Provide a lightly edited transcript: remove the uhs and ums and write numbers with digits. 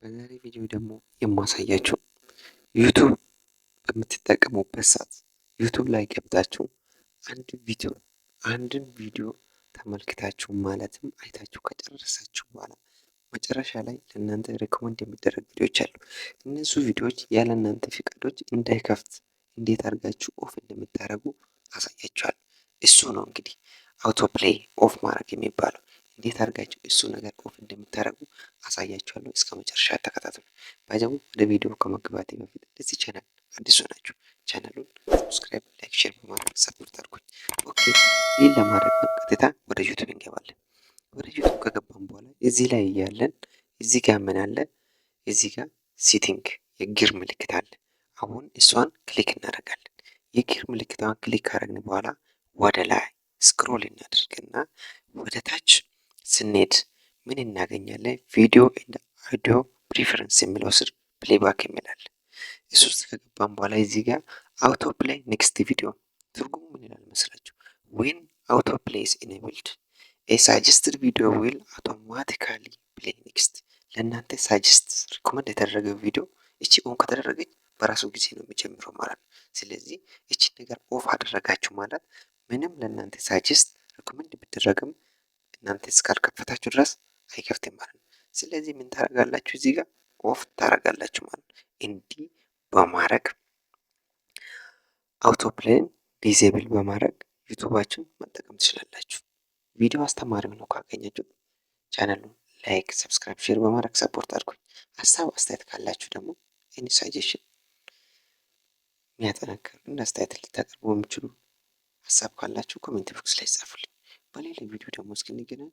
በዛሬ ቪዲዮ ደግሞ የማሳያችሁ ዩቱብ በምትጠቀሙበት ሰዓት ዩቱብ ላይ ገብታችሁ አንድን ቪዲዮ ተመልክታችሁ ማለትም አይታችሁ ከጨረሳችሁ በኋላ መጨረሻ ላይ ለእናንተ ሪኮመንድ የሚደረግ ቪዲዮዎች አሉ። እነሱ ቪዲዮዎች ያለ እናንተ ፍቃዶች እንዳይከፍት እንዴት አድርጋችሁ ኦፍ እንደምታደርጉ አሳያችኋለሁ። እሱ ነው እንግዲህ አውቶ ፕሌይ ኦፍ ማድረግ የሚባለው። እንዴት አድርጋችሁ እሱ ነገር ኦፍ እንደምታደርጉ አሳያችኋለሁ። እስከ መጨረሻ ተከታተሉ። ባይዘው ወደ ቪዲዮ ከመግባቴ በፊት ለዚህ ቻናል አዲሱ ናችሁ ቻናሉን ሰብስክራይብ፣ ላይክ፣ ሼር በማድረግ ሰፖርት አድርጉኝ። ኦኬ ይህን ለማድረግ ነው ቀጥታ ወደ ዩቱብ እንገባለን። ወደ ዩቱብ ከገባን በኋላ እዚህ ላይ እያለን እዚህ ጋር ምን አለ? እዚህ ጋር ሴቲንግ የጊር ምልክት አለ። አሁን እሷን ክሊክ እናደርጋለን። የጊር ምልክቷን ክሊክ ካደረግን በኋላ ወደ ላይ ስክሮል እናደርግና ወደ ታች ስንሄድ ምን እናገኛለን? ቪዲዮ ኤንድ አውዲዮ ፕሪፈረንስ የሚለው ስር ፕሌይባክ የሚላል እሱ ውስጥ ከገባን በኋላ እዚህ ጋር አውቶ ፕሌይ ኔክስት ቪዲዮ ትርጉሙ ምን ይላል መስላችሁ? ዌን አውቶ ፕሌይ ኢዝ ኢኔብልድ ኤ ሳጀስትድ ቪዲዮ ዊል አውቶማቲካሊ ፕሌይ ኔክስት። ለእናንተ ሳጀስት ሪኮመንድ የተደረገ ቪዲዮ እቺ ኦን ከተደረገች በራሱ ጊዜ ነው የሚጀምረው ማለት ነው። ስለዚህ እቺ ነገር ኦፍ አደረጋችሁ ማለት ምንም ለእናንተ ሳጀስት ሪኮመንድ ቢደረግም እናንተ እስካልከፈታችሁ ድረስ አይከፍትም ማለት ነው። ስለዚህ ምን ታደርጋላችሁ? እዚህ ጋር ኦፍ ታደርጋላችሁ ማለት ነው። እንዲህ በማድረግ አውቶ ፕሌይን ዲዜብል በማድረግ ዩቱባችን መጠቀም ትችላላችሁ። ቪዲዮ አስተማሪም ነው ካገኛችሁ ቻናሉን ላይክ፣ ሰብስክራይብ፣ ሼር በማድረግ ሰፖርት አድርጉኝ። ሀሳብ አስተያየት ካላችሁ ደግሞ ኤኒ ሳጀሽን የሚያጠናክር እንደ አስተያየት ልታቀርቡ የሚችሉ ሀሳብ ካላችሁ ኮሜንት ቦክስ ላይ ጻፉልኝ። በሌላ ቪዲዮ ደግሞ እስክንገናኝ